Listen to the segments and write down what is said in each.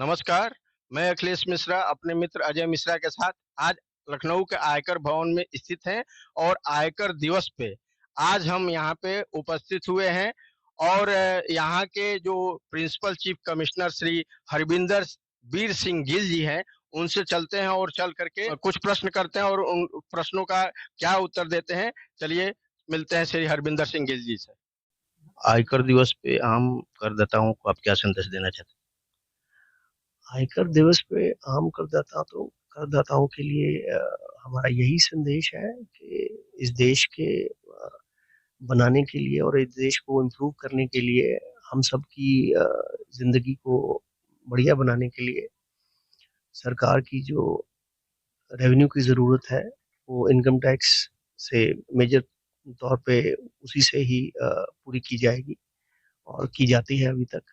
नमस्कार, मैं अखिलेश मिश्रा अपने मित्र अजय मिश्रा के साथ आज लखनऊ के आयकर भवन में स्थित हैं और आयकर दिवस पे आज हम यहाँ पे उपस्थित हुए हैं और यहाँ के जो principal chief commissioner Shri Harvinder Veer Singh Gill ji हैं, उनसे चलते हैं और चल करके कुछ प्रश्न करते हैं और उन प्रश्नों का क्या उत्तर देते हैं। चलिए मिलते हैं श्री हरविंदर सिंह गिल जी से। आयकर दिवस पे आम करदाताओं को आप क्या संदेश देना चाहते हैं? आयकर दिवस पे आम करदाताओं के लिए हमारा यही संदेश है कि इस देश के बनाने के लिए और इस देश को इम्प्रूव करने के लिए हम सब की ज़िंदगी को बढ़िया बनाने के लिए सरकार की जो रेवेन्यू की ज़रूरत है वो इनकम टैक्स से मेजर तौर पे उसी से ही पूरी की जाएगी और की जाती है अभी तक।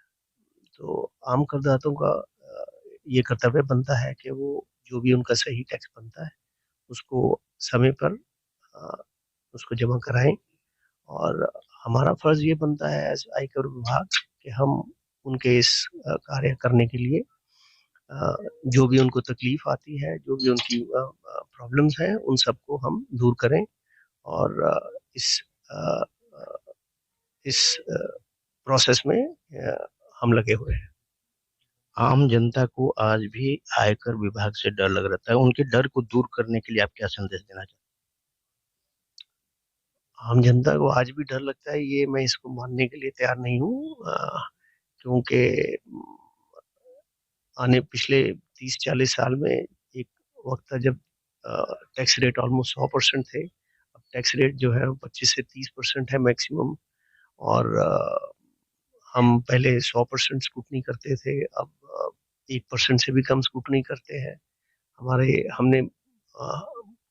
तो आम करदाताओं का ये कर्तव्य बनता है कि वो जो भी उनका सही टैक्स बनता है उसको समय पर उसको जमा कराएं और हमारा फर्ज ये बनता है एज आयकर विभाग कि हम उनके इस कार्य करने के लिए जो भी उनको तकलीफ आती है, जो भी उनकी प्रॉब्लम्स हैं, उन सबको हम दूर करें और इस प्रोसेस में हम लगे हुए हैं। आम जनता को आज भी आयकर विभाग से डर लग रहता है, उनके डर को दूर करने के लिए आप क्या संदेश देना चाहते हैं? आम जनता को आज भी डर लगता है, ये मैं इसको मानने के लिए तैयार नहीं हूँ, क्योंकि पिछले 30-40 साल में एक वक्त था जब टैक्स रेट ऑलमोस्ट 100% थे। अब टैक्स रेट जो है 25 से 30% है मैक्सिमम और हम पहले 100% स्कूटनी करते थे, अब 1% से भी कम स्कूटनी करते हैं। हमने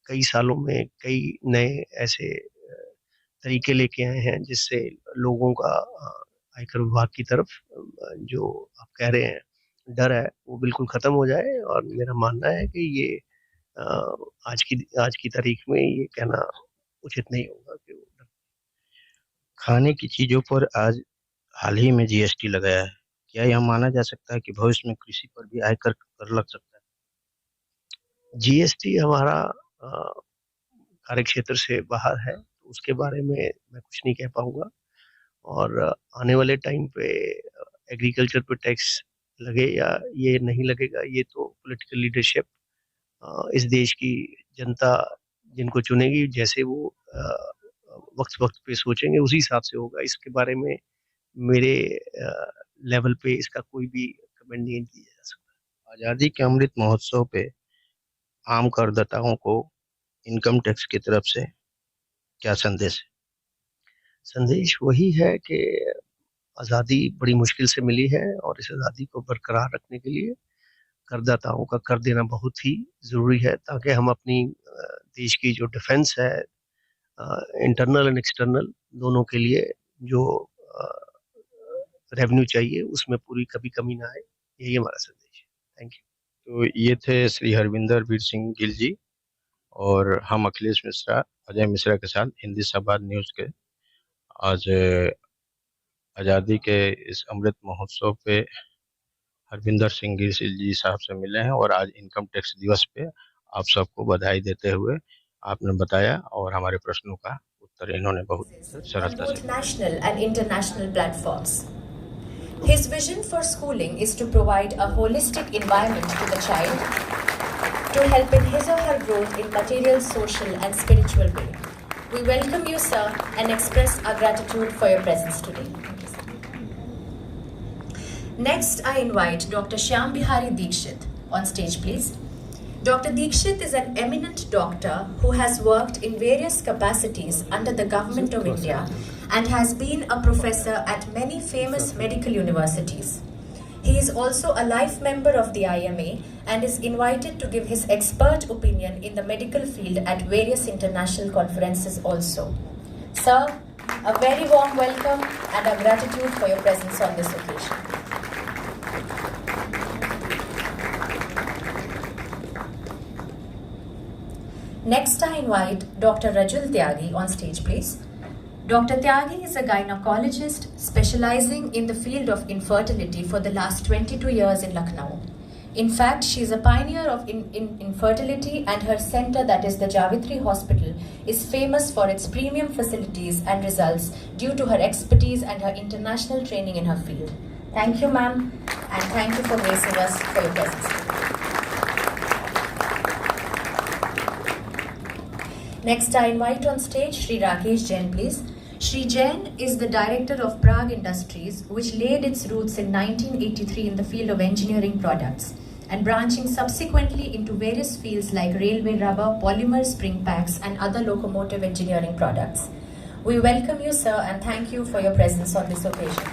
कई सालों में कई नए ऐसे तरीके लेके आए हैं जिससे लोगों का आयकर विभाग की तरफ जो आप कह रहे हैं डर है वो बिल्कुल खत्म हो जाए और मेरा मानना है कि ये आज की तारीख में ये कहना उचित नहीं होगा कि वो खाने की चीजों पर आज हाल ही में जीएसटी लगाया है, क्या यह माना जा सकता है कि भविष्य में कृषि पर भी आयकर कर लग सकता है? जीएसटी हमारा कार्यक्षेत्र से बाहर है, तो उसके बारे में मैं कुछ नहीं कह पाऊंगा और आने वाले टाइम पे एग्रीकल्चर पे टैक्स लगे या ये नहीं लगेगा, ये तो पॉलिटिकल लीडरशिप इस देश की जनता जिनको चुनेगी, जैसे वो वक्त पे सोचेंगे उसी हिसाब से होगा। इसके बारे में मेरे लेवल पे इसका कोई भी कमेंट नहीं दिया जा सकता। आज़ादी के अमृत महोत्सव पे आम करदाताओं को इनकम टैक्स की तरफ से क्या संदेश है? संदेश वही है कि आज़ादी बड़ी मुश्किल से मिली है और इस आज़ादी को बरकरार रखने के लिए करदाताओं का कर देना बहुत ही ज़रूरी है ताकि हम अपनी देश की जो डिफेंस है इंटरनल एंड एक्सटर्नल दोनों के लिए जो रेवेन्यू चाहिए उसमें पूरी कभी कमी ना आए, यही हमारा संदेश है। Thank you. तो ये थे श्री हरविंदर वीर सिंह गिल जी और हम अखिलेश मिश्रा अजय मिश्रा के साथ हिंदी संवाद न्यूज़ के आज आज़ादी के इस अमृत महोत्सव पे हरविंदर सिंह गिल जी साहब से मिले हैं और आज इनकम टैक्स दिवस पे आप सबको बधाई देते हुए आपने बताया और हमारे प्रश्नों का उत्तर इन्होंने बहुत सरलता से national and international platforms. His vision for schooling is to provide a holistic environment to the child to help in his or her growth in material, social and spiritual way. We welcome you, sir, and express our gratitude for your presence today. Next, I invite Dr. Shyam Bihari Dikshit on stage, please. Dr. Dikshit is an eminent doctor who has worked in various capacities under the Government of India and has been a professor at many famous medical universities. He is also a life member of the IMA and is invited to give his expert opinion in the medical field at various international conferences also. Sir, a very warm welcome and our gratitude for your presence on this occasion. Next, I invite Dr. Rajul Tyagi on stage, please. Dr. Tyagi is a gynecologist specializing in the field of infertility for the last 22 years in Lucknow. In fact, she is a pioneer of infertility, and her center, that is the Javitri Hospital, is famous for its premium facilities and results due to her expertise and her international training in her field. Thank you, ma'am, and thank you for gracing us for your presence. Next, I invite on stage Shri Rakesh Jain, please. Shri Jain is the director of Prague Industries, which laid its roots in 1983 in the field of engineering products, and branching subsequently into various fields like railway rubber, polymer spring packs, and other locomotive engineering products. We welcome you, sir, and thank you for your presence on this occasion.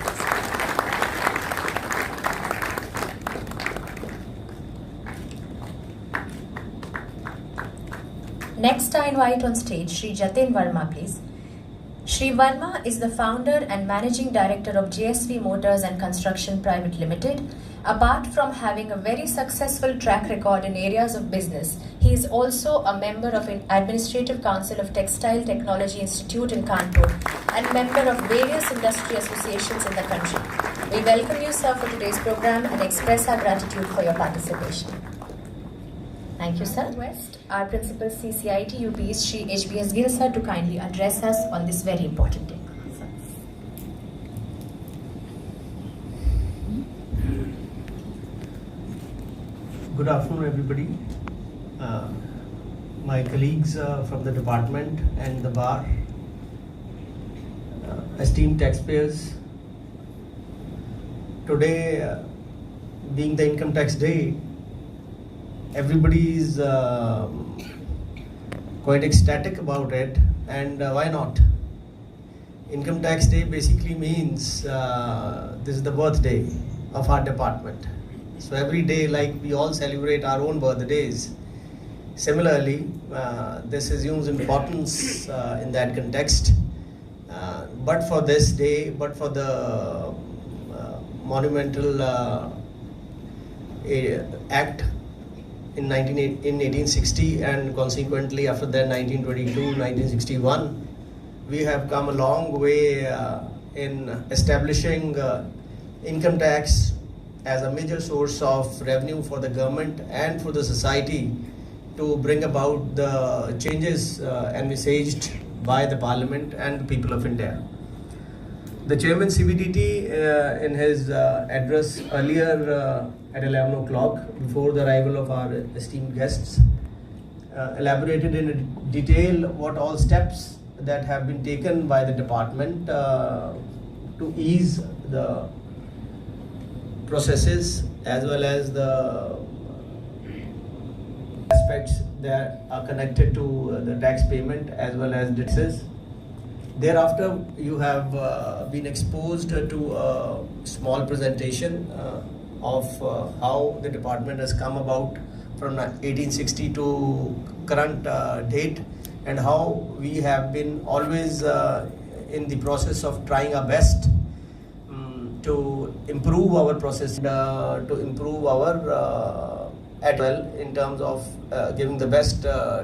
Next, I invite on stage Shri Jatin Verma, please. Shri Verma is the founder and managing director of JSV Motors and Construction Private Limited. Apart from having a very successful track record in areas of business, he is also a member of an Administrative Council of Textile Technology Institute in Kanpur and member of various industry associations in the country. We welcome you, sir, for today's program and express our gratitude for your participation. Thank you, sir. Request our principal CCIT UPs, Shri HBS Gill, sir, to kindly address us on this very important day. Good afternoon, everybody. My colleagues from the department and the bar, esteemed taxpayers, today being the income tax day, everybody is quite ecstatic about it, and why not? Income tax day basically means this is the birthday of our department. So every day, like we all celebrate our own birthdays, similarly this assumes importance in that context. But for this day, but for the monumental act in 1860, and consequently after that 1922, 1961, we have come a long way in establishing income tax as a major source of revenue for the government and for the society to bring about the changes envisaged by the Parliament and the people of India. The Chairman CBDT in his address earlier at 11 o'clock, before the arrival of our esteemed guests, elaborated in detail what all steps that have been taken by the department to ease the processes as well as the aspects that are connected to the tax payment as well as taxes. Thereafter, you have been exposed to a small presentation of how the department has come about from 1860 to current date, and how we have been always in the process of trying our best to improve our process, to improve our as well in terms of giving the best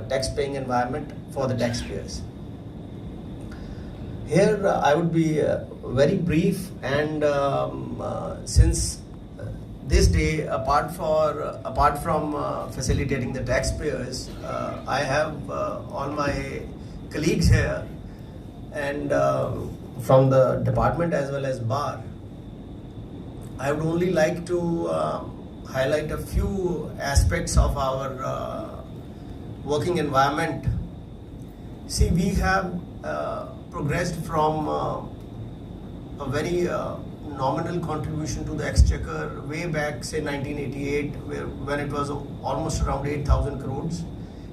tax-paying environment for the taxpayers. Here I would be very brief, and since this day, apart from facilitating the taxpayers, I have all my colleagues here, and from the department as well as bar, I would only like to highlight a few aspects of our working environment. See, we have progressed from a very nominal contribution to the exchequer way back, say 1988, when it was almost around 8,000 crores,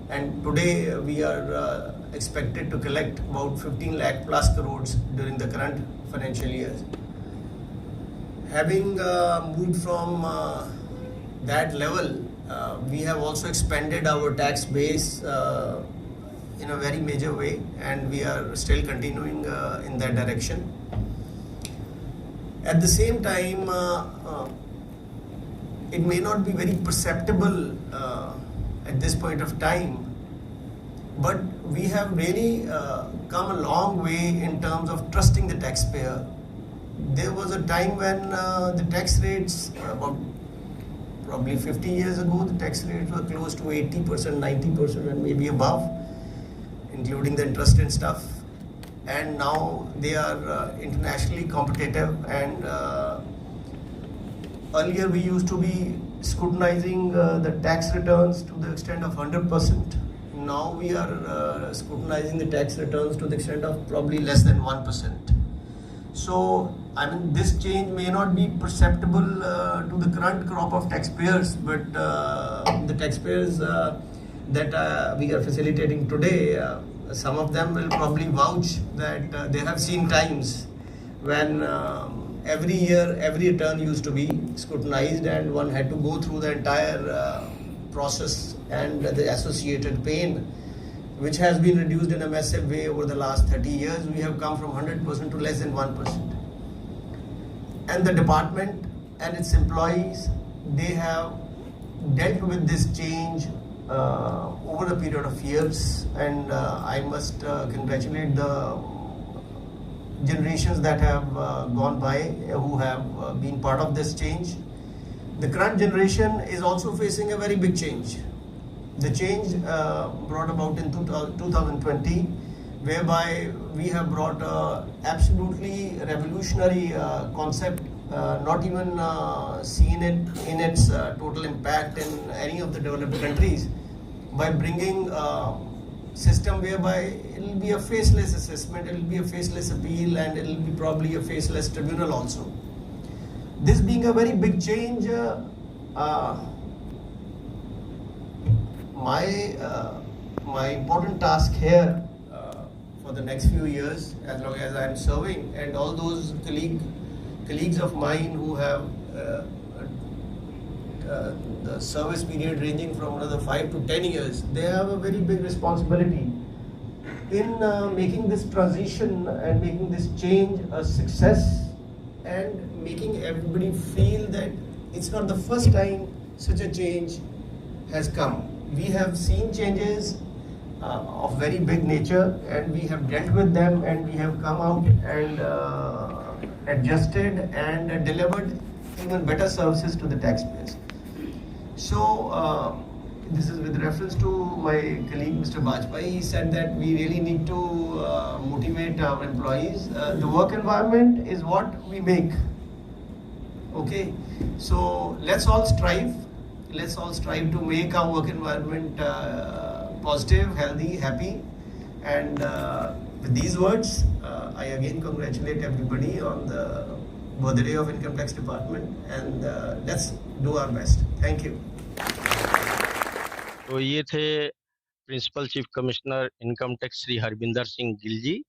and today we are expected to collect about 15 lakh plus crores during the current financial year. Having moved from that level, we have also expanded our tax base in a very major way, and we are still continuing in that direction. At the same time, it may not be very perceptible at this point of time, but we have really come a long way in terms of trusting the taxpayer. There was a time when the tax rates, about Probably 50 years ago, the tax rates were close to 80%, 90%, and maybe above, including the interest and stuff. And now they are internationally competitive. And earlier we used to be scrutinizing the tax returns to the extent of 100%. Now we are scrutinizing the tax returns to the extent of probably less than 1%. So, I mean, this change may not be perceptible to the current crop of taxpayers, but the taxpayers that we are facilitating today, some of them will probably vouch that they have seen times when every year, every return used to be scrutinized and one had to go through the entire process and the associated pain, which has been reduced in a massive way over the last 30 years. We have come from 100% to less than 1%. And the department and its employees, they have dealt with this change over a period of years, and I must congratulate the generations that have gone by who have been part of this change. The current generation is also facing a very big change. The change brought about in 2020, whereby we have brought absolutely revolutionary concept, not even seen it in its total impact in any of the developed countries, by bringing a system whereby it will be a faceless assessment, it will be a faceless appeal, and it will be probably a faceless tribunal also. This being a very big change, my important task here for the next few years, as long as I am serving, and all those colleagues of mine who have the service period ranging from another 5 to 10 years, they have a very big responsibility in making this transition and making this change a success, and making everybody feel that it's not the first time such a change has come. We have seen changes of very big nature, and we have dealt with them, and we have come out and adjusted and delivered even better services to the taxpayers. So this is with reference to my colleague Mr. Bajpai. He said that we really need to motivate our employees. The work environment is what we make. Okay, so let's all strive to make our work environment positive, healthy, happy. And with these words, I again congratulate everybody on the birthday of Income Tax Department, and let's do our best. Thank you. तो ये थे principal chief commissioner income tax Shri Harvinder Singh Gill ji,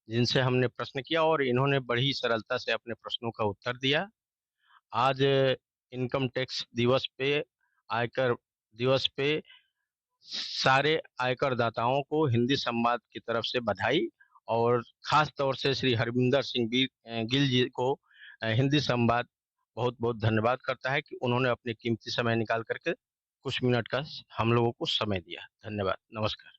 जिनसे हमने प्रश्न किया और इन्होंने बड़ी सरलता से अपने प्रश्नों का उत्तर दिया। आज इनकम टैक्स दिवस पे, आयकर दिवस पे सारे आयकर दाताओं को हिंदी संवाद की तरफ से बधाई, और खास तौर से श्री हरविंदर सिंह गिल जी को हिंदी संवाद बहुत बहुत धन्यवाद करता है कि उन्होंने अपने कीमती समय निकाल करके कुछ मिनट का हम लोगों को समय दिया। धन्यवाद, नमस्कार।